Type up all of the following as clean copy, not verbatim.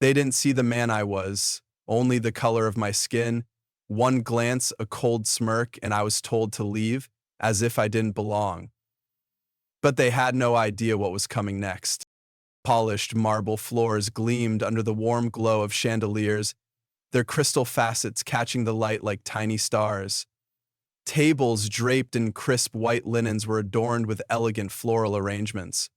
They didn't see the man I was, only the color of my skin. One glance, a cold smirk, and I was told to leave, as if I didn't belong. But they had no idea what was coming next. Polished marble floors gleamed under the warm glow of chandeliers, their crystal facets catching the light like tiny stars. Tables draped in crisp white linens were adorned with elegant floral arrangements.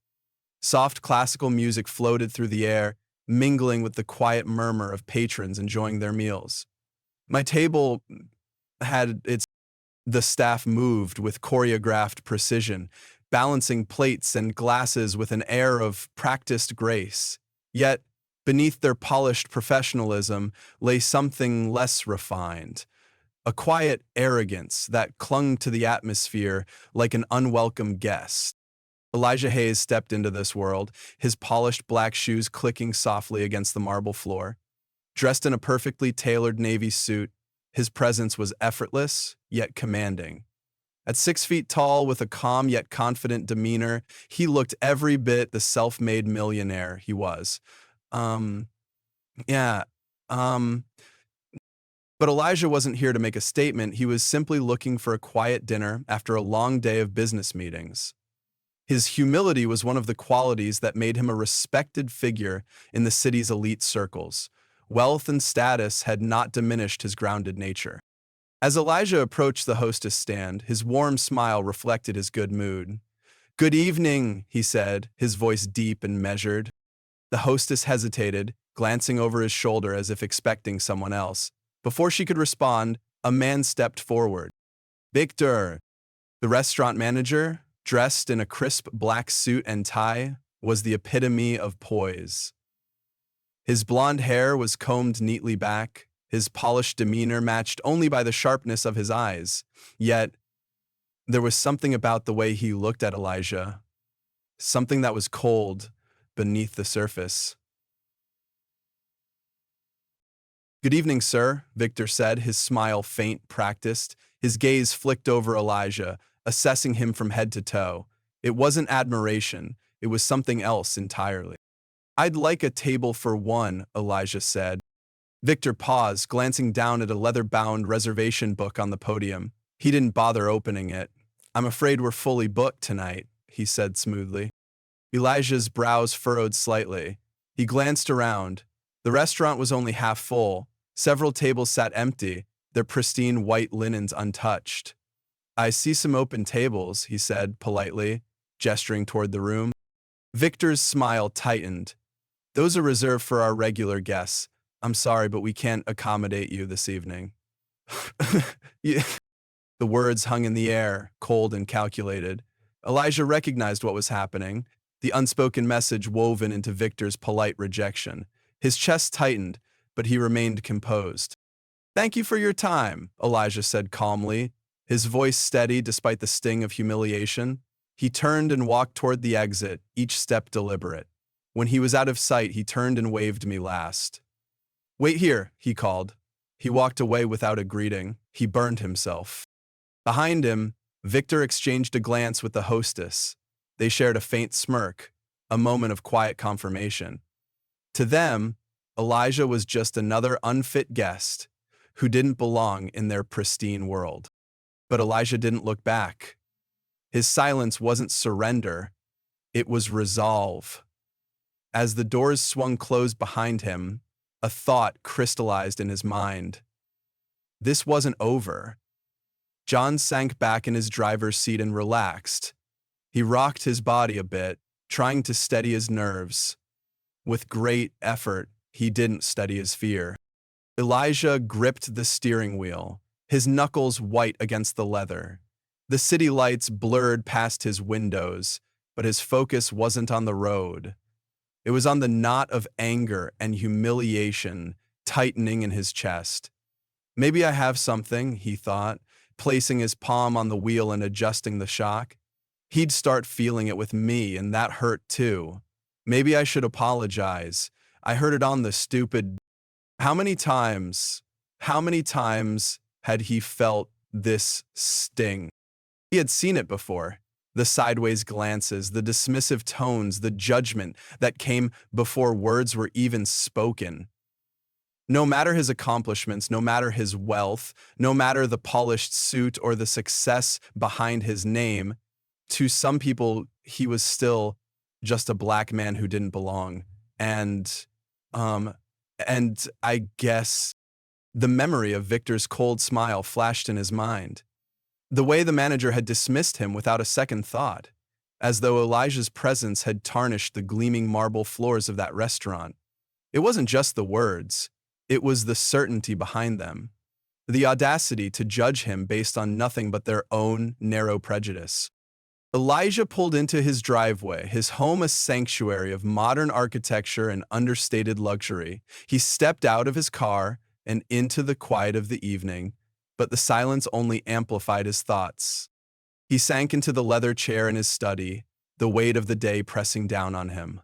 Soft classical music floated through the air, mingling with the quiet murmur of patrons enjoying their meals. My table had its The staff moved with choreographed precision, balancing plates and glasses with an air of practiced grace. Yet, beneath their polished professionalism lay something less refined, a quiet arrogance that clung to the atmosphere like an unwelcome guest. Elijah Hayes stepped into this world, his polished black shoes clicking softly against the marble floor. Dressed in a perfectly tailored navy suit, his presence was effortless, yet commanding. At 6 feet tall, with a calm yet confident demeanor, he looked every bit the self-made millionaire he was. Um, yeah, um, but Elijah wasn't here to make a statement. He was simply looking for a quiet dinner after a long day of business meetings. His humility was one of the qualities that made him a respected figure in the city's elite circles. Wealth and status had not diminished his grounded nature. As Elijah approached the hostess stand, his warm smile reflected his good mood. "Good evening," he said, his voice deep and measured. The hostess hesitated, glancing over his shoulder as if expecting someone else. Before she could respond, a man stepped forward. Victor, the restaurant manager, dressed in a crisp black suit and tie, was the epitome of poise. His blonde hair was combed neatly back, his polished demeanor matched only by the sharpness of his eyes. Yet, there was something about the way he looked at Elijah, something that was cold beneath the surface. "Good evening, sir," Victor said, his smile faint, practiced. His gaze flicked over Elijah, assessing him from head to toe. It wasn't admiration, it was something else entirely. "I'd like a table for one," Elijah said. Victor paused, glancing down at a leather-bound reservation book on the podium. He didn't bother opening it. "I'm afraid we're fully booked tonight," he said smoothly. Elijah's brows furrowed slightly. He glanced around. The restaurant was only half full. Several tables sat empty, their pristine white linens untouched. "I see some open tables," he said politely, gesturing toward the room. Victor's smile tightened. "Those are reserved for our regular guests. I'm sorry, but we can't accommodate you this evening." Yeah. The words hung in the air, cold and calculated. Elijah recognized what was happening, the unspoken message woven into Victor's polite rejection. His chest tightened, but he remained composed. "Thank you for your time," Elijah said calmly, his voice steady despite the sting of humiliation. He turned and walked toward the exit, each step deliberate. When he was out of sight, he turned and waved me last. "Wait here," he called. He walked away without a greeting. He burned himself. Behind him, Victor exchanged a glance with the hostess. They shared a faint smirk, a moment of quiet confirmation. To them, Elijah was just another unfit guest who didn't belong in their pristine world. But Elijah didn't look back. His silence wasn't surrender, it was resolve. As the doors swung closed behind him, a thought crystallized in his mind. This wasn't over. John sank back in his driver's seat and relaxed. He rocked his body a bit, trying to steady his nerves. With great effort, he didn't steady his fear. Elijah gripped the steering wheel, his knuckles white against the leather. The city lights blurred past his windows, but his focus wasn't on the road. It was on the knot of anger and humiliation tightening in his chest. "Maybe I have something," he thought, placing his palm on the wheel and adjusting the shock. He'd start feeling it with me, and that hurt too. Maybe I should apologize. I heard it on the stupid... How many times had he felt this sting? He had seen it before. The sideways glances, the dismissive tones, the judgment that came before words were even spoken. No matter his accomplishments, no matter his wealth, no matter the polished suit or the success behind his name, to some people, he was still just a black man who didn't belong. And, um, and I guess the memory of Victor's cold smile flashed in his mind. The way the manager had dismissed him without a second thought, as though Elijah's presence had tarnished the gleaming marble floors of that restaurant. It wasn't just the words, it was the certainty behind them, the audacity to judge him based on nothing but their own narrow prejudice. Elijah pulled into his driveway, his home a sanctuary of modern architecture and understated luxury. He stepped out of his car and into the quiet of the evening, but the silence only amplified his thoughts. He sank into the leather chair in his study, the weight of the day pressing down on him.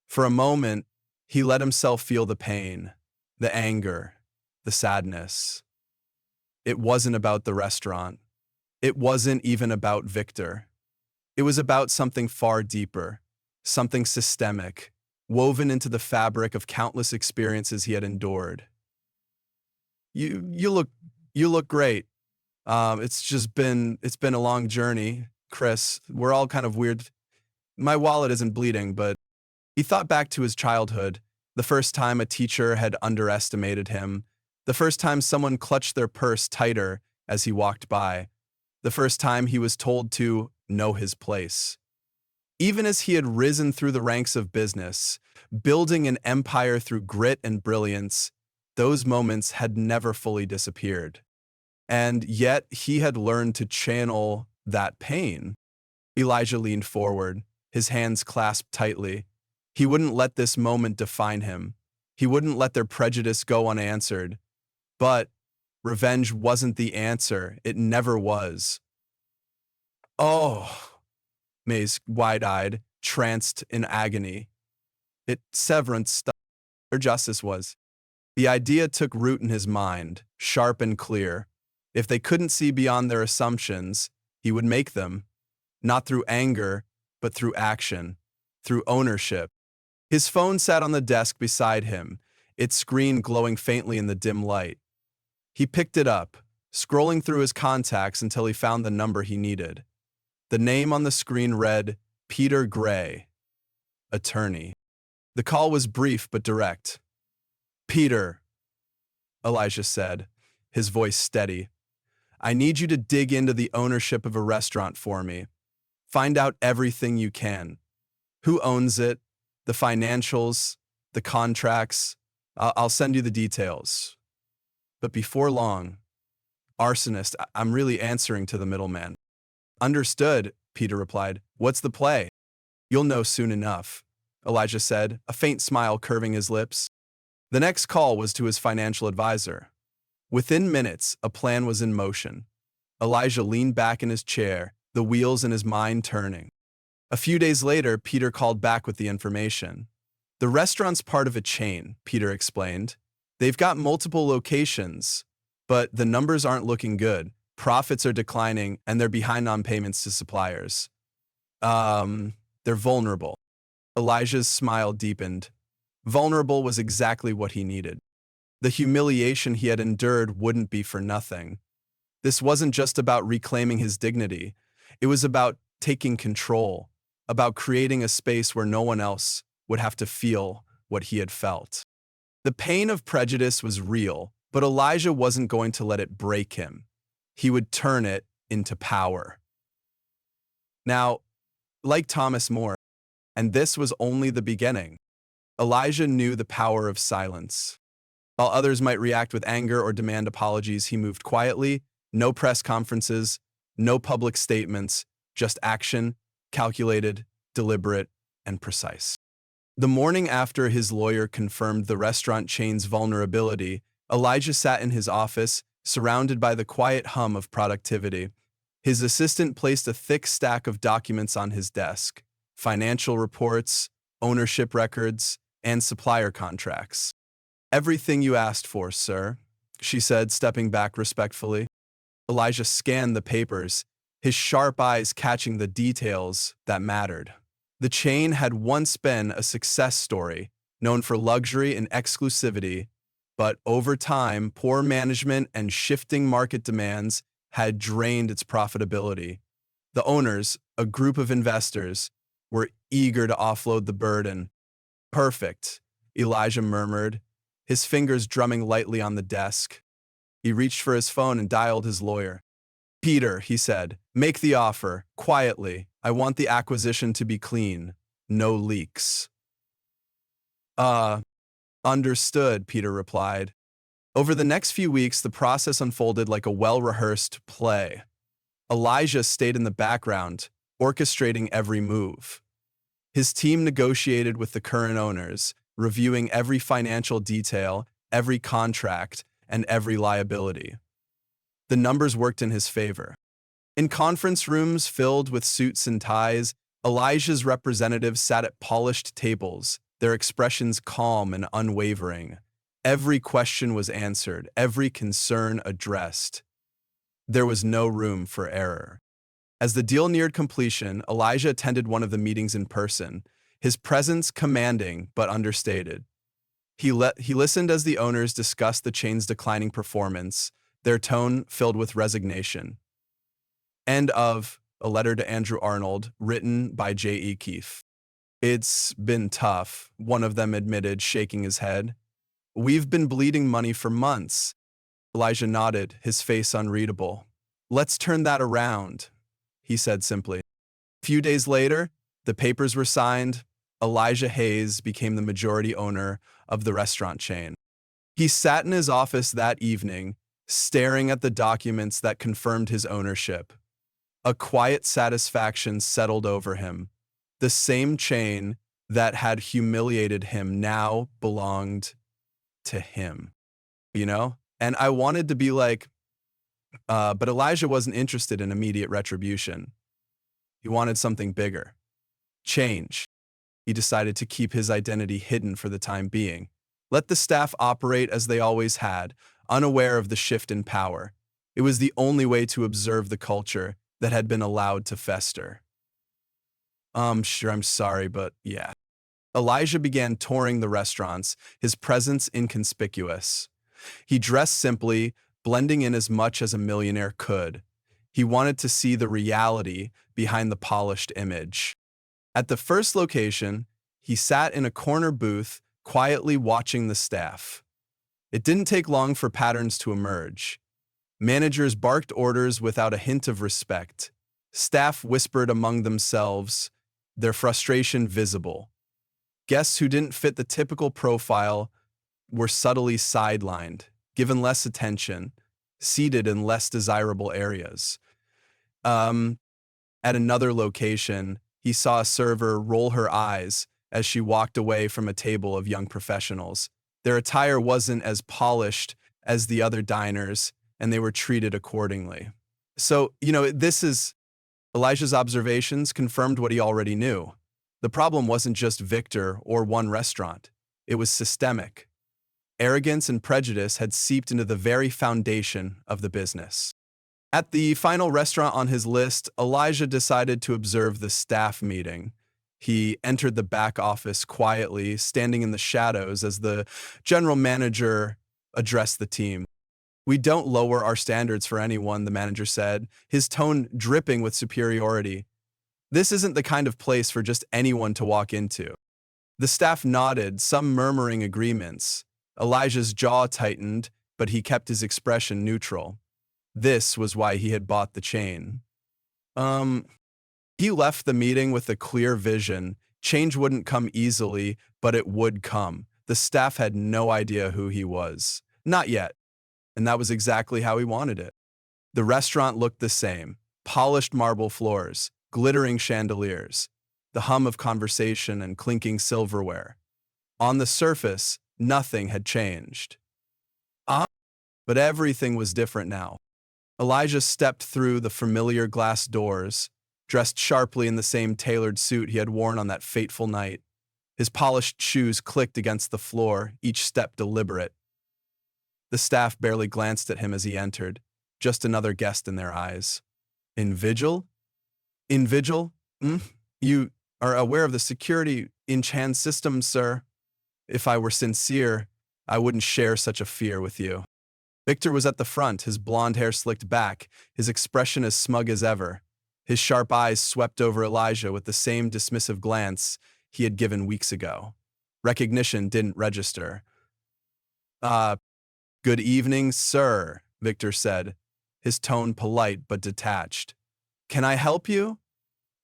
For a moment, he let himself feel the pain, the anger, the sadness. It wasn't about the restaurant. It wasn't even about Victor. It was about something far deeper, something systemic, woven into the fabric of countless experiences he had endured. You look great. It's been a long journey, Chris. We're all kind of weird. My wallet isn't bleeding, but he thought back to his childhood, the first time a teacher had underestimated him, the first time someone clutched their purse tighter as he walked by, the first time he was told to know his place. Even as he had risen through the ranks of business, building an empire through grit and brilliance, those moments had never fully disappeared. And yet he had learned to channel that pain. Elijah leaned forward, his hands clasped tightly. He wouldn't let this moment define him. He wouldn't let their prejudice go unanswered. But revenge wasn't the answer. It never was. Oh, Maze, wide-eyed, tranced in agony. It severance stuff, or justice was. The idea took root in his mind, sharp and clear. If they couldn't see beyond their assumptions, he would make them, not through anger, but through action, through ownership. His phone sat on the desk beside him, its screen glowing faintly in the dim light. He picked it up, scrolling through his contacts until he found the number he needed. The name on the screen read, Peter Gray, attorney. The call was brief but direct. Peter, Elijah said, his voice steady. I need you to dig into the ownership of a restaurant for me. Find out everything you can. Who owns it, the financials, the contracts. I'll send you the details. But before long, arsonist, I'm really answering to the middleman. Understood, Peter replied. What's the play? You'll know soon enough, Elijah said, a faint smile curving his lips. The next call was to his financial advisor. Within minutes, a plan was in motion. Elijah leaned back in his chair, the wheels in his mind turning. A few days later, Peter called back with the information. The restaurant's part of a chain, Peter explained. They've got multiple locations, but the numbers aren't looking good. Profits are declining, and they're behind on payments to suppliers. They're vulnerable. Elijah's smile deepened. Vulnerable was exactly what he needed. The humiliation he had endured wouldn't be for nothing. This wasn't just about reclaiming his dignity. It was about taking control, about creating a space where no one else would have to feel what he had felt. The pain of prejudice was real, but Elijah wasn't going to let it break him. He would turn it into power. Now, like Thomas More, and this was only the beginning, Elijah knew the power of silence. While others might react with anger or demand apologies, he moved quietly, no press conferences, no public statements, just action, calculated, deliberate, and precise. The morning after his lawyer confirmed the restaurant chain's vulnerability, Elijah sat in his office, surrounded by the quiet hum of productivity. His assistant placed a thick stack of documents on his desk, financial reports, ownership records, and supplier contracts. Everything you asked for, sir, she said, stepping back respectfully. Elijah scanned the papers, his sharp eyes catching the details that mattered. The chain had once been a success story, known for luxury and exclusivity, but over time, poor management and shifting market demands had drained its profitability. The owners, a group of investors, were eager to offload the burden. Perfect, Elijah murmured, his fingers drumming lightly on the desk. He reached for his phone and dialed his lawyer. Peter, he said, make the offer, quietly. I want the acquisition to be clean. No leaks. Understood, Peter replied. Over the next few weeks, the process unfolded like a well-rehearsed play. Elijah stayed in the background, orchestrating every move. His team negotiated with the current owners, reviewing every financial detail, every contract, and every liability. The numbers worked in his favor. In conference rooms filled with suits and ties, Elijah's representatives sat at polished tables, their expressions calm and unwavering. Every question was answered, every concern addressed. There was no room for error. As the deal neared completion, Elijah attended one of the meetings in person, his presence commanding but understated. He listened as the owners discussed the chain's declining performance, their tone filled with resignation. End of A Letter to Andrew Arnold, written by J.E. Keefe. It's been tough, one of them admitted, shaking his head. We've been bleeding money for months. Elijah nodded, his face unreadable. Let's turn that around, he said simply. A few days later, the papers were signed. Elijah Hayes became the majority owner of the restaurant chain. He sat in his office that evening, staring at the documents that confirmed his ownership. A quiet satisfaction settled over him. The same chain that had humiliated him now belonged to him, you know? And I wanted to be like, but Elijah wasn't interested in immediate retribution. He wanted something bigger. Change. He decided to keep his identity hidden for the time being. Let the staff operate as they always had, unaware of the shift in power. It was the only way to observe the culture that had been allowed to fester. Sure, I'm sorry, but yeah. Elijah began touring the restaurants, his presence inconspicuous. He dressed simply, blending in as much as a millionaire could. He wanted to see the reality behind the polished image. At the first location, he sat in a corner booth, quietly watching the staff. It didn't take long for patterns to emerge. Managers barked orders without a hint of respect. Staff whispered among themselves, their frustration visible. Guests who didn't fit the typical profile were subtly sidelined, given less attention, seated in less desirable areas. At another location, he saw a server roll her eyes as she walked away from a table of young professionals. Their attire wasn't as polished as the other diners, and they were treated accordingly. So, this is Elijah's observations confirmed what he already knew. The problem wasn't just Victor or one restaurant. It was systemic. Arrogance and prejudice had seeped into the very foundation of the business. At the final restaurant on his list, Elijah decided to observe the staff meeting. He entered the back office quietly, standing in the shadows as the general manager addressed the team. We don't lower our standards for anyone, the manager said, his tone dripping with superiority. This isn't the kind of place for just anyone to walk into. The staff nodded, some murmuring agreements. Elijah's jaw tightened, but he kept his expression neutral. This was why he had bought the chain. He left the meeting with a clear vision. Change wouldn't come easily, but it would come. The staff had no idea who he was. Not yet. And that was exactly how he wanted it. The restaurant looked the same. Polished marble floors, glittering chandeliers, the hum of conversation and clinking silverware. On the surface, nothing had changed. But everything was different now. Elijah stepped through the familiar glass doors, dressed sharply in the same tailored suit he had worn on that fateful night. His polished shoes clicked against the floor, each step deliberate. The staff barely glanced at him as he entered, just another guest in their eyes. In vigil? In vigil? You are aware of the security in Chan's system, sir. If I were sincere, I wouldn't share such a fear with you. Victor was at the front, his blonde hair slicked back, his expression as smug as ever. His sharp eyes swept over Elijah with the same dismissive glance he had given weeks ago. Recognition didn't register. Uh, Good evening, sir, Victor said, his tone polite but detached. Can I help you?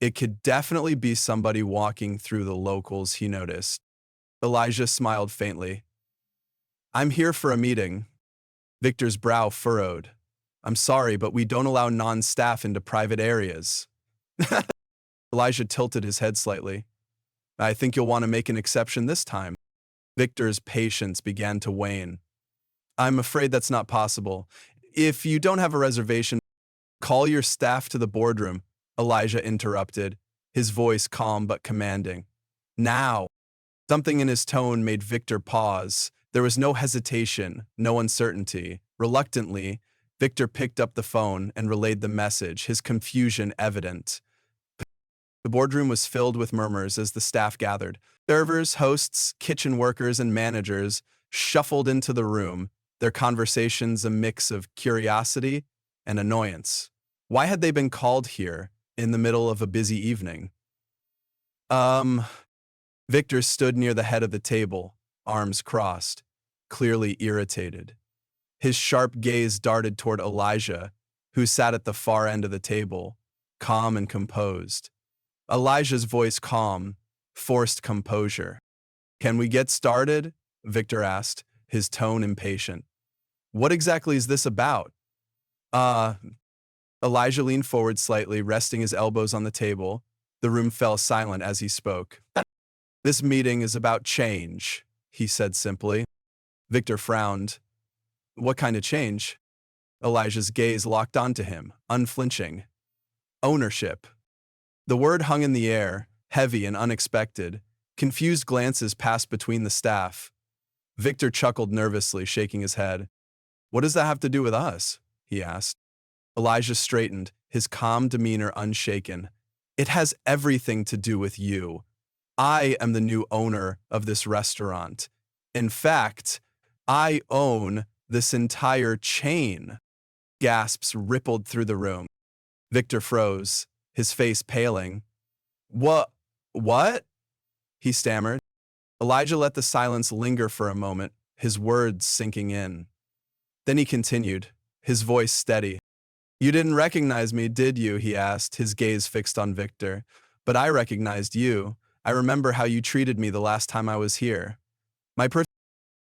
It could definitely be somebody walking through the locals, he noticed. Elijah smiled faintly. I'm here for a meeting. Victor's brow furrowed. I'm sorry, but we don't allow non-staff into private areas. Elijah tilted his head slightly. I think you'll want to make an exception this time. Victor's patience began to wane. I'm afraid that's not possible. If you don't have a reservation, call your staff to the boardroom, Elijah interrupted, his voice calm but commanding. Now! Something in his tone made Victor pause. There was no hesitation, no uncertainty. Reluctantly, Victor picked up the phone and relayed the message, his confusion evident. The boardroom was filled with murmurs as the staff gathered. Servers, hosts, kitchen workers, and managers shuffled into the room, their conversations a mix of curiosity and annoyance. Why had they been called here in the middle of a busy evening? Victor stood near the head of the table, arms crossed, clearly irritated. His sharp gaze darted toward Elijah, who sat at the far end of the table, calm and composed. Elijah's voice calm, forced composure. Can we get started? Victor asked, his tone impatient. What exactly is this about? Elijah leaned forward slightly, resting his elbows on the table. The room fell silent as he spoke. This meeting is about change, he said simply. Victor frowned. What kind of change? Elijah's gaze locked onto him, unflinching. Ownership. The word hung in the air, heavy and unexpected. Confused glances passed between the staff. Victor chuckled nervously, shaking his head. What does that have to do with us? He asked. Elijah straightened, his calm demeanor unshaken. It has everything to do with you. I am the new owner of this restaurant. In fact, I own this entire chain. Gasps rippled through the room. Victor froze, his face paling. What? He stammered. Elijah let the silence linger for a moment, his words sinking in. Then he continued, his voice steady. You didn't recognize me, did you? He asked, his gaze fixed on Victor. But I recognized you. I remember how you treated me the last time I was here.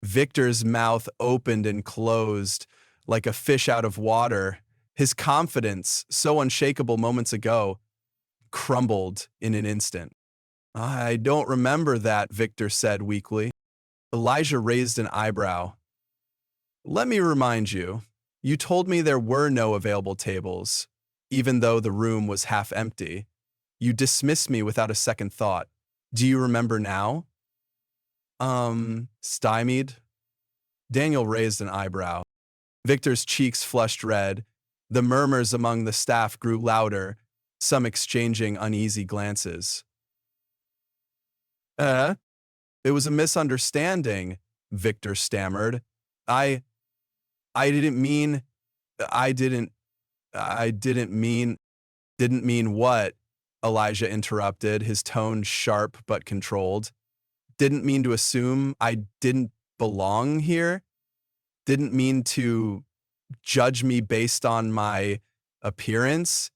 Victor's mouth opened and closed like a fish out of water. His confidence, so unshakable moments ago, crumbled in an instant. I don't remember that, Victor said weakly. Elijah raised an eyebrow. Let me remind you, you told me there were no available tables, even though the room was half empty. You dismissed me without a second thought. Do you remember now? Stymied? Daniel raised an eyebrow. Victor's cheeks flushed red. The murmurs among the staff grew louder, some exchanging uneasy glances. It was a misunderstanding, Victor stammered. I didn't mean what? Elijah interrupted, his tone sharp but controlled. Didn't mean to assume I didn't belong here. Didn't mean to judge me based on my appearance.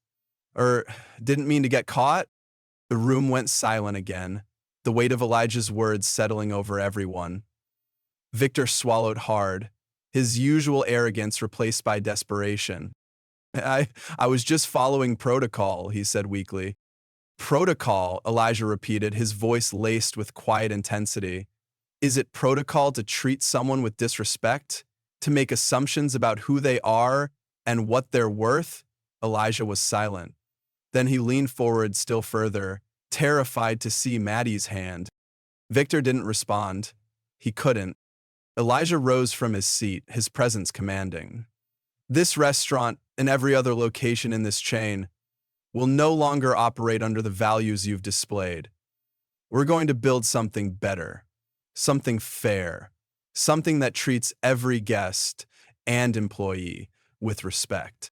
Or didn't mean to get caught. The room went silent again, the weight of Elijah's words settling over everyone. Victor swallowed hard, his usual arrogance replaced by desperation. I was just following protocol, he said weakly. Protocol, Elijah repeated, his voice laced with quiet intensity. Is it protocol to treat someone with disrespect? To make assumptions about who they are and what they're worth? Elijah was silent. Then he leaned forward still further, terrified to see Maddie's hand. Victor didn't respond. He couldn't. Elijah rose from his seat, his presence commanding. This restaurant and every other location in this chain will no longer operate under the values you've displayed. We're going to build something better, something fair, something that treats every guest and employee with respect.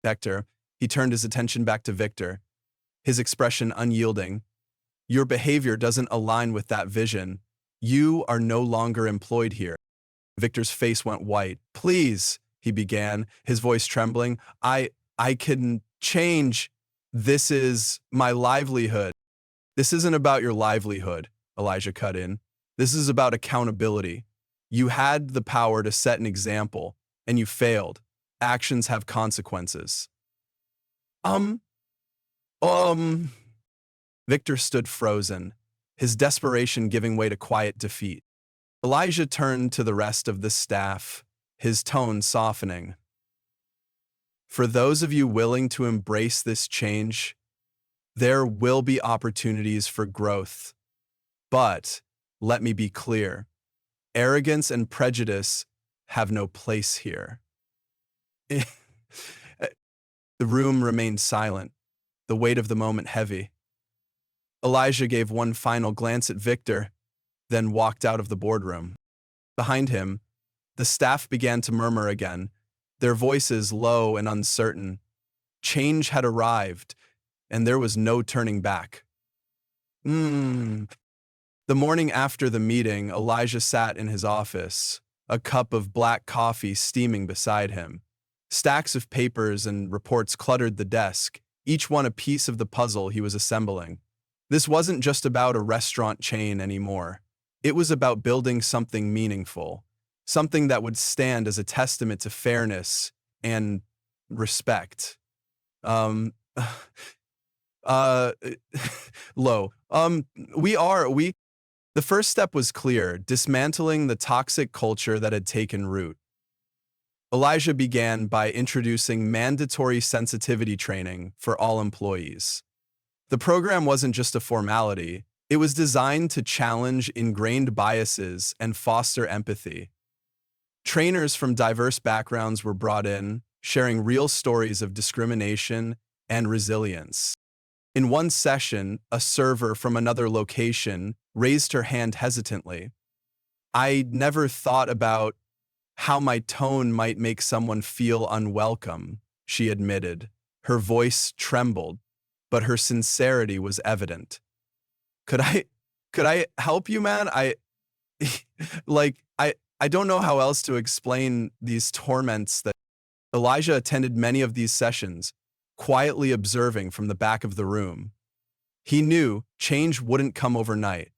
Hector, he turned his attention back to Victor, his expression unyielding. Your behavior doesn't align with that vision. You are no longer employed here. Victor's face went white. Please, he began, his voice trembling. I can change. This is my livelihood. This isn't about your livelihood, Elijah cut in. This is about accountability. You had the power to set an example, and you failed. Actions have consequences. Um, um. Victor stood frozen, his desperation giving way to quiet defeat. Elijah turned to the rest of the staff, his tone softening. For those of you willing to embrace this change, there will be opportunities for growth. But let me be clear, arrogance and prejudice have no place here. The room remained silent, the weight of the moment heavy. Elijah gave one final glance at Victor, then walked out of the boardroom. Behind him, the staff began to murmur again, their voices low and uncertain. Change had arrived, and there was no turning back. The morning after the meeting, Elijah sat in his office, a cup of black coffee steaming beside him. Stacks of papers and reports cluttered the desk, each one a piece of the puzzle he was assembling. This wasn't just about a restaurant chain anymore. It was about building something meaningful, something that would stand as a testament to fairness and respect. Um, uh, low. The first step was clear, dismantling the toxic culture that had taken root. Elijah began by introducing mandatory sensitivity training for all employees. The program wasn't just a formality, it was designed to challenge ingrained biases and foster empathy. Trainers from diverse backgrounds were brought in, sharing real stories of discrimination and resilience. In one session, a server from another location raised her hand hesitantly. "I'd never thought about how my tone might make someone feel unwelcome," she admitted. Her voice trembled, but her sincerity was evident. Could I help you, man? I don't know how else to explain these torments that Elijah attended many of these sessions, quietly observing from the back of the room. He knew change wouldn't come overnight,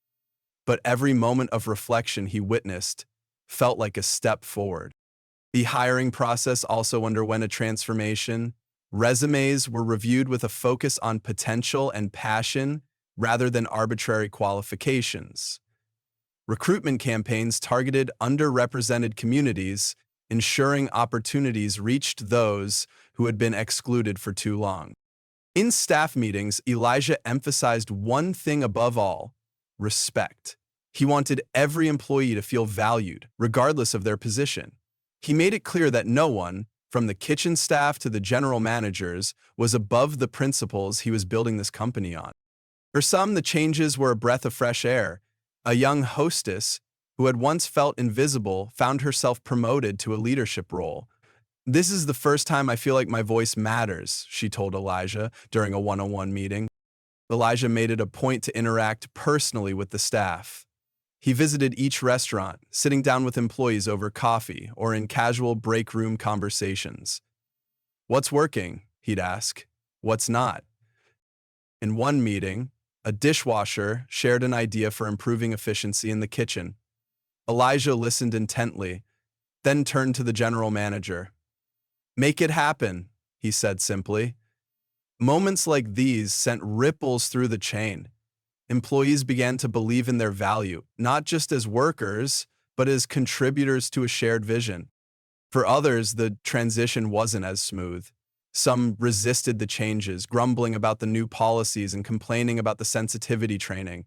but every moment of reflection he witnessed felt like a step forward. The hiring process also underwent a transformation. Resumes were reviewed with a focus on potential and passion rather than arbitrary qualifications. Recruitment campaigns targeted underrepresented communities, ensuring opportunities reached those who had been excluded for too long. In staff meetings, Elijah emphasized one thing above all: respect. He wanted every employee to feel valued, regardless of their position. He made it clear that no one, from the kitchen staff to the general managers, was above the principles he was building this company on. For some, the changes were a breath of fresh air. A young hostess, who had once felt invisible, found herself promoted to a leadership role. "This is the first time I feel like my voice matters," she told Elijah during a one-on-one meeting. Elijah made it a point to interact personally with the staff. He visited each restaurant, sitting down with employees over coffee or in casual break room conversations. "What's working?" he'd ask. "What's not?" In one meeting, a dishwasher shared an idea for improving efficiency in the kitchen. Elijah listened intently, then turned to the general manager. "Make it happen," he said simply. Moments like these sent ripples through the chain. Employees began to believe in their value, not just as workers, but as contributors to a shared vision. For others, the transition wasn't as smooth. Some resisted the changes, grumbling about the new policies and complaining about the sensitivity training.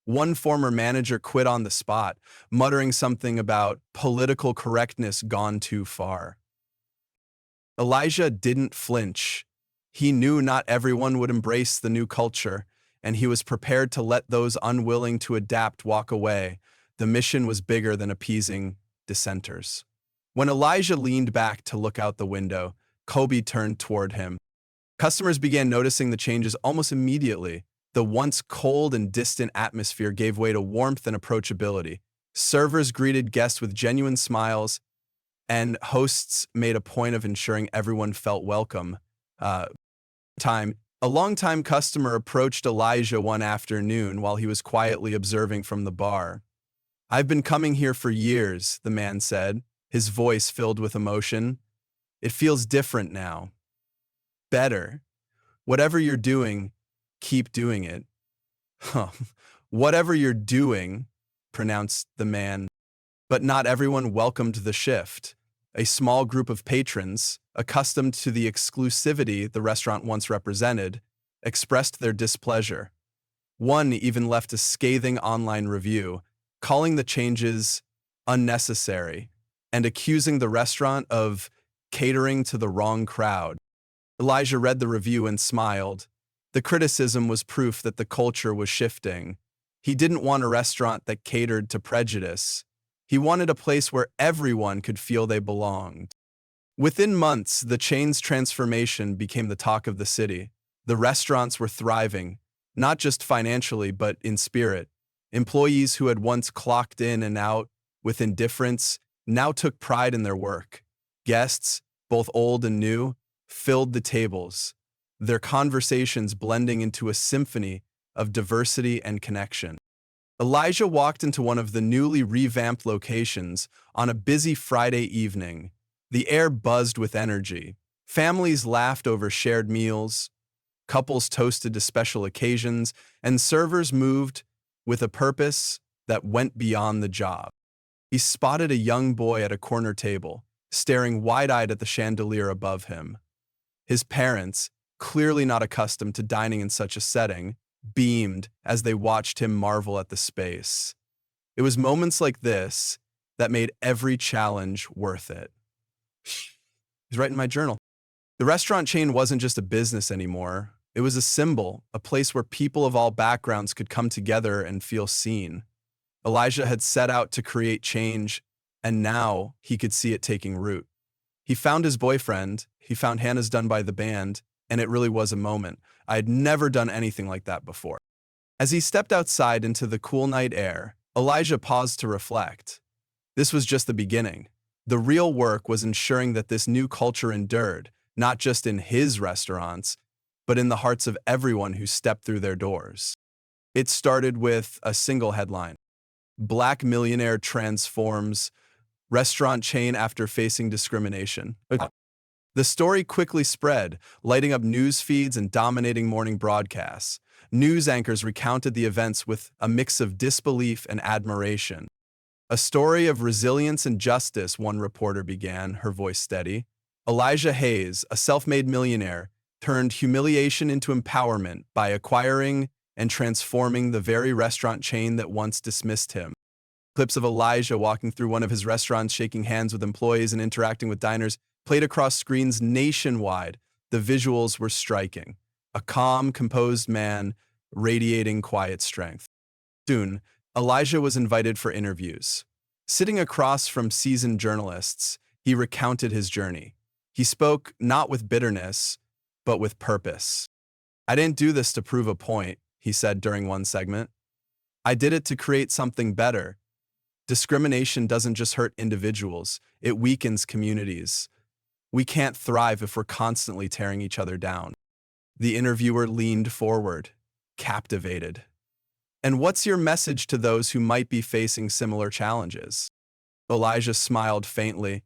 One former manager quit on the spot, muttering something about political correctness gone too far. Elijah didn't flinch. He knew not everyone would embrace the new culture, and he was prepared to let those unwilling to adapt walk away. The mission was bigger than appeasing dissenters. When Elijah leaned back to look out the window, Kobe turned toward him. Customers began noticing the changes almost immediately. The once cold and distant atmosphere gave way to warmth and approachability. Servers greeted guests with genuine smiles, and hosts made a point of ensuring everyone felt welcome. Uh, a longtime customer approached Elijah one afternoon while he was quietly observing from the bar. "I've been coming here for years," the man said, his voice filled with emotion. "It feels different now. Better. Whatever you're doing, keep doing it." Huh. "Whatever you're doing," pronounced the man. But not everyone welcomed the shift. A small group of patrons, accustomed to the exclusivity the restaurant once represented, expressed their displeasure. One even left a scathing online review, calling the changes unnecessary and accusing the restaurant of catering to the wrong crowd. Elijah read the review and smiled. The criticism was proof that the culture was shifting. He didn't want a restaurant that catered to prejudice. He wanted a place where everyone could feel they belonged. Within months, the chain's transformation became the talk of the city. The restaurants were thriving, not just financially, but in spirit. Employees who had once clocked in and out with indifference now took pride in their work. Guests, both old and new, filled the tables, their conversations blending into a symphony of diversity and connection. Elijah walked into one of the newly revamped locations on a busy Friday evening. The air buzzed with energy. Families laughed over shared meals, couples toasted to special occasions, and servers moved with a purpose that went beyond the job. He spotted a young boy at a corner table, staring wide-eyed at the chandelier above him. His parents, clearly not accustomed to dining in such a setting, beamed as they watched him marvel at the space. It was moments like this that made every challenge worth it. He's writing my journal. The restaurant chain wasn't just a business anymore. It was a symbol, a place where people of all backgrounds could come together and feel seen. Elijah had set out to create change, and now he could see it taking root. He found his boyfriend, he found Hannah's Done by the Band, and it really was a moment. I had never done anything like that before. As he stepped outside into the cool night air, Elijah paused to reflect. This was just the beginning. The real work was ensuring that this new culture endured, not just in his restaurants, but in the hearts of everyone who stepped through their doors. It started with a single headline: Black Millionaire Transforms Restaurant Chain After Facing Discrimination. The story quickly spread, lighting up news feeds and dominating morning broadcasts. News anchors recounted the events with a mix of disbelief and admiration. "A story of resilience and justice," one reporter began, her voice steady. "Elijah Hayes, a self-made millionaire, turned humiliation into empowerment by acquiring and transforming the very restaurant chain that once dismissed him." Clips of Elijah walking through one of his restaurants, shaking hands with employees and interacting with diners, played across screens nationwide. The visuals were striking. A calm, composed man radiating quiet strength. Soon, Elijah was invited for interviews. Sitting across from seasoned journalists, he recounted his journey. He spoke not with bitterness, but with purpose. "I didn't do this to prove a point," he said during one segment. "I did it to create something better. Discrimination doesn't just hurt individuals, it weakens communities. We can't thrive if we're constantly tearing each other down." The interviewer leaned forward, captivated. "And what's your message to those who might be facing similar challenges?" Elijah smiled faintly.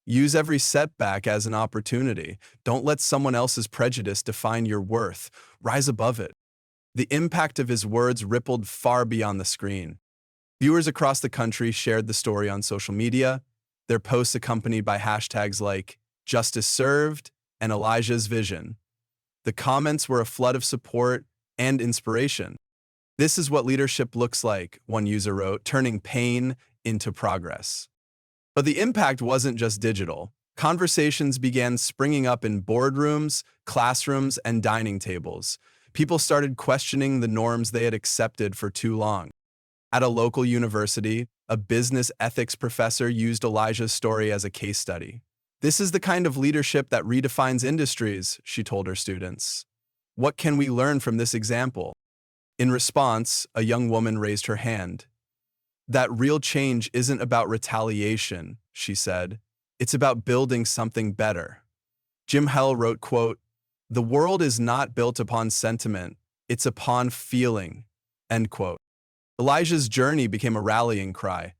"Use every setback as an opportunity. Don't let someone else's prejudice define your worth. Rise above it." The impact of his words rippled far beyond the screen. Viewers across the country shared the story on social media, their posts accompanied by hashtags like "Justice Served" and "Elijah's Vision." The comments were a flood of support and inspiration. "This is what leadership looks like," one user wrote, "turning pain into progress." But the impact wasn't just digital. Conversations began springing up in boardrooms, classrooms, and dining tables. People started questioning the norms they had accepted for too long. At a local university, a business ethics professor used Elijah's story as a case study. "This is the kind of leadership that redefines industries," she told her students. "What can we learn from this example?" In response, a young woman raised her hand. "That real change isn't about retaliation," she said. "It's about building something better." Jim Hell wrote, quote, "The world is not built upon sentiment, it's upon feeling," end quote. Elijah's journey became a rallying cry,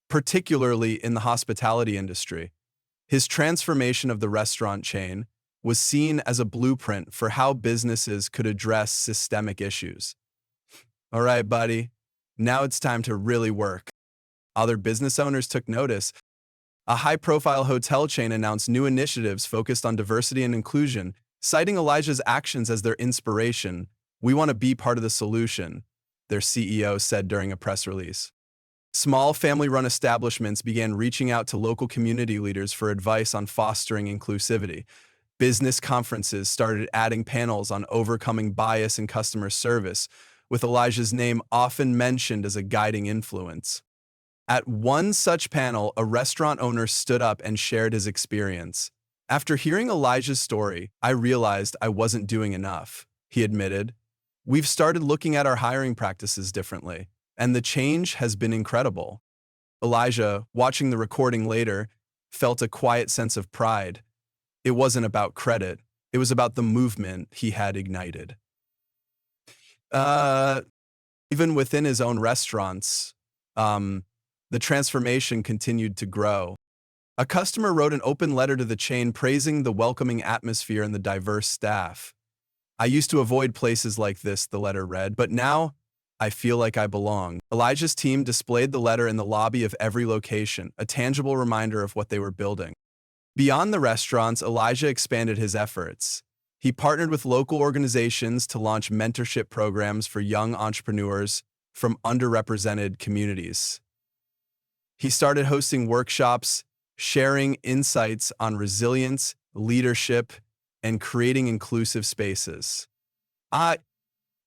particularly in the hospitality industry. His transformation of the restaurant chain was seen as a blueprint for how businesses could address systemic issues. "All right, buddy, now it's time to really work." Other business owners took notice. A high-profile hotel chain announced new initiatives focused on diversity and inclusion, citing Elijah's actions as their inspiration. "We want to be part of the solution," their CEO said during a press release. Small family-run establishments began reaching out to local community leaders for advice on fostering inclusivity. Business conferences started adding panels on overcoming bias in customer service, with Elijah's name often mentioned as a guiding influence. At one such panel, a restaurant owner stood up and shared his experience. "After hearing Elijah's story, I realized I wasn't doing enough," he admitted. "We've started looking at our hiring practices differently, and the change has been incredible." Elijah, watching the recording later, felt a quiet sense of pride. It wasn't about credit. It was about the movement he had ignited. Uh, Even within his own restaurants, the transformation continued to grow. A customer wrote an open letter to the chain praising the welcoming atmosphere and the diverse staff. "I used to avoid places like this," the letter read, "but now I feel like I belong." Elijah's team displayed the letter in the lobby of every location, a tangible reminder of what they were building. Beyond the restaurants, Elijah expanded his efforts. He partnered with local organizations to launch mentorship programs for young entrepreneurs from underrepresented communities. He started hosting workshops, sharing insights on resilience, leadership, and creating inclusive spaces.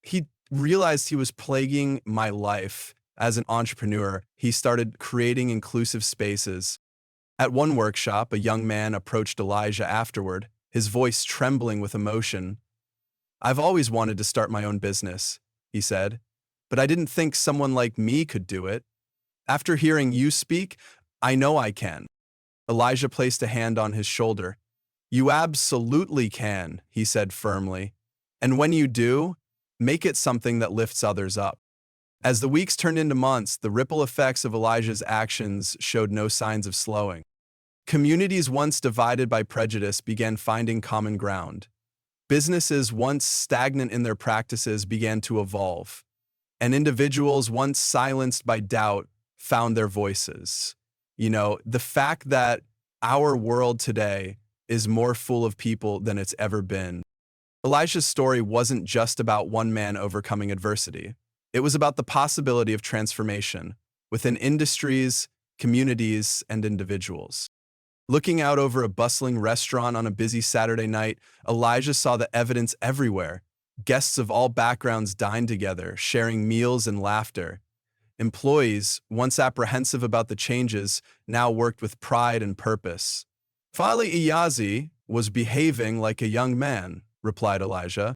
He realized he was plaguing my life as an entrepreneur. He started creating inclusive spaces. At one workshop, a young man approached Elijah afterward, his voice trembling with emotion. "I've always wanted to start my own business," he said, "but I didn't think someone like me could do it. After hearing you speak, I know I can." Elijah placed a hand on his shoulder. "You absolutely can," he said firmly. "And when you do, make it something that lifts others up." As the weeks turned into months, the ripple effects of Elijah's actions showed no signs of slowing. Communities once divided by prejudice began finding common ground. Businesses once stagnant in their practices began to evolve. And individuals once silenced by doubt found their voices. The fact that our world today is more full of people than it's ever been. Elijah's story wasn't just about one man overcoming adversity. It was about the possibility of transformation within industries, communities, and individuals. Looking out over a bustling restaurant on a busy Saturday night, Elijah saw the evidence everywhere. Guests of all backgrounds dined together, sharing meals and laughter. Employees, once apprehensive about the changes, now worked with pride and purpose. "Fali Iyazi was behaving like a young man," replied Elijah.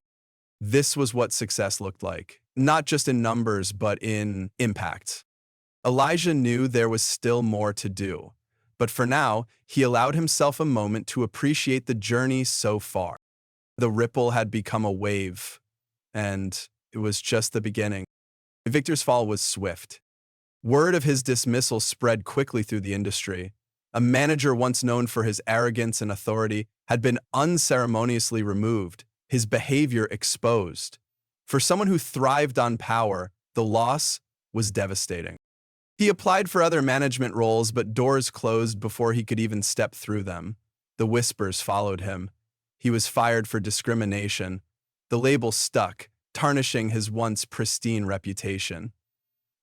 This was what success looked like, not just in numbers, but in impact. Elijah knew there was still more to do, but for now, he allowed himself a moment to appreciate the journey so far. The ripple had become a wave, and it was just the beginning. Victor's fall was swift. Word of his dismissal spread quickly through the industry. A manager once known for his arrogance and authority had been unceremoniously removed, his behavior exposed. For someone who thrived on power, the loss was devastating. He applied for other management roles, but doors closed before he could even step through them. The whispers followed him. He was fired for discrimination. The label stuck, tarnishing his once pristine reputation.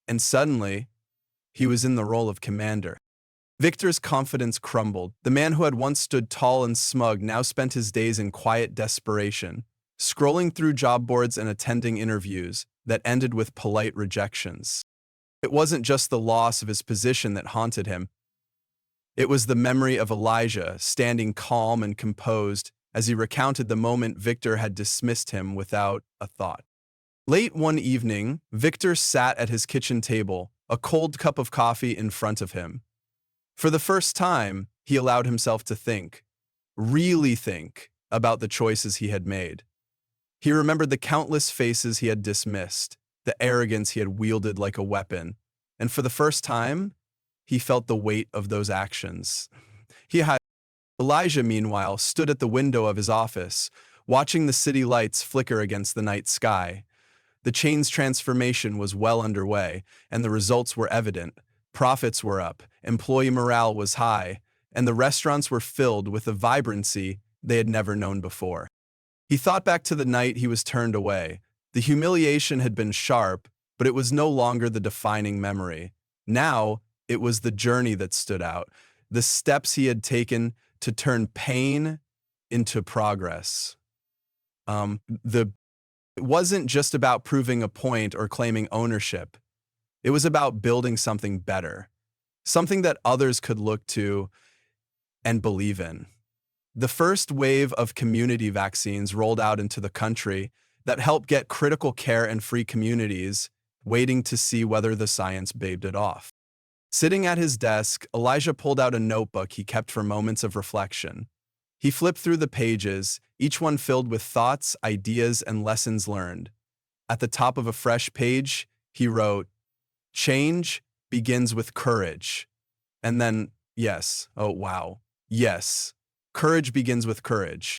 And suddenly, he was in the role of commander. Victor's confidence crumbled. The man who had once stood tall and smug now spent his days in quiet desperation, scrolling through job boards and attending interviews that ended with polite rejections. It wasn't just the loss of his position that haunted him. It was the memory of Elijah standing calm and composed as he recounted the moment Victor had dismissed him without a thought. Late one evening, Victor sat at his kitchen table, a cold cup of coffee in front of him. For the first time, he allowed himself to think, really think, about the choices he had made. He remembered the countless faces he had dismissed, the arrogance he had wielded like a weapon, and for the first time, he felt the weight of those actions. Elijah, meanwhile, stood at the window of his office, watching the city lights flicker against the night sky. The chain's transformation was well underway, and the results were evident. Profits were up, employee morale was high, and the restaurants were filled with a vibrancy they had never known before. He thought back to the night he was turned away. The humiliation had been sharp, but it was no longer the defining memory. Now, it was the journey that stood out, the steps he had taken to turn pain into progress. It wasn't just about proving a point or claiming ownership. It was about building something better, something that others could look to and believe in. The first wave of community vaccines rolled out into the country that helped get critical care and free communities, waiting to see whether the science babed it off. Sitting at his desk, Elijah pulled out a notebook he kept for moments of reflection. He flipped through the pages, each one filled with thoughts, ideas, and lessons learned. At the top of a fresh page, he wrote, "Change begins with courage." And then, yes, oh wow, yes, courage begins with courage.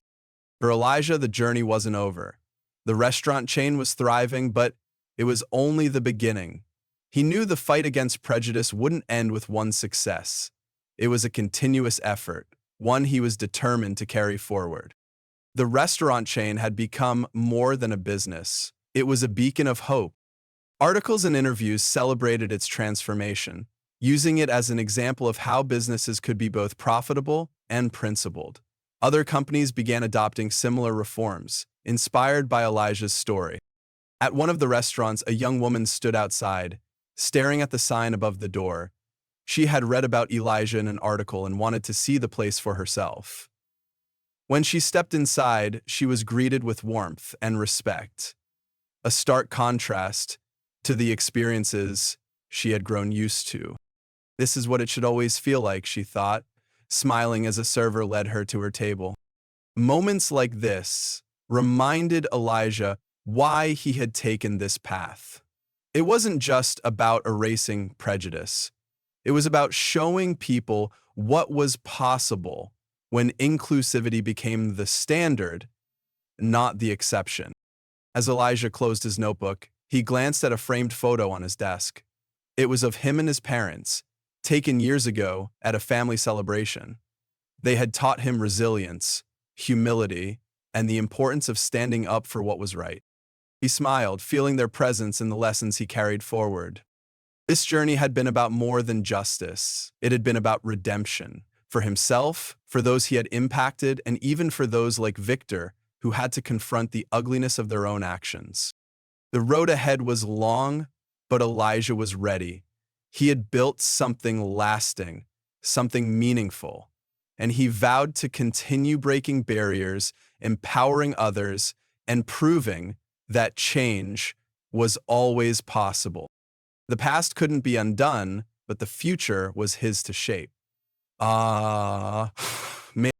For Elijah, the journey wasn't over. The restaurant chain was thriving, but it was only the beginning. He knew the fight against prejudice wouldn't end with one success. It was a continuous effort, one he was determined to carry forward. The restaurant chain had become more than a business. It was a beacon of hope. Articles and interviews celebrated its transformation, using it as an example of how businesses could be both profitable and principled. Other companies began adopting similar reforms, inspired by Elijah's story. At one of the restaurants, a young woman stood outside, staring at the sign above the door. She had read about Elijah in an article and wanted to see the place for herself. When she stepped inside, she was greeted with warmth and respect, a stark contrast to the experiences she had grown used to. This is what it should always feel like, she thought, smiling as a server led her to her table. Moments like this reminded Elijah why he had taken this path. It wasn't just about erasing prejudice. It was about showing people what was possible when inclusivity became the standard, not the exception. As Elijah closed his notebook, he glanced at a framed photo on his desk. It was of him and his parents, taken years ago at a family celebration. They had taught him resilience, humility, and the importance of standing up for what was right. He smiled, feeling their presence in the lessons he carried forward. This journey had been about more than justice. It had been about redemption, for himself, for those he had impacted, and even for those like Victor, who had to confront the ugliness of their own actions. The road ahead was long, but Elijah was ready. He had built something lasting, something meaningful, and he vowed to continue breaking barriers, empowering others, and proving that change was always possible. The past couldn't be undone, but the future was his to shape. Man.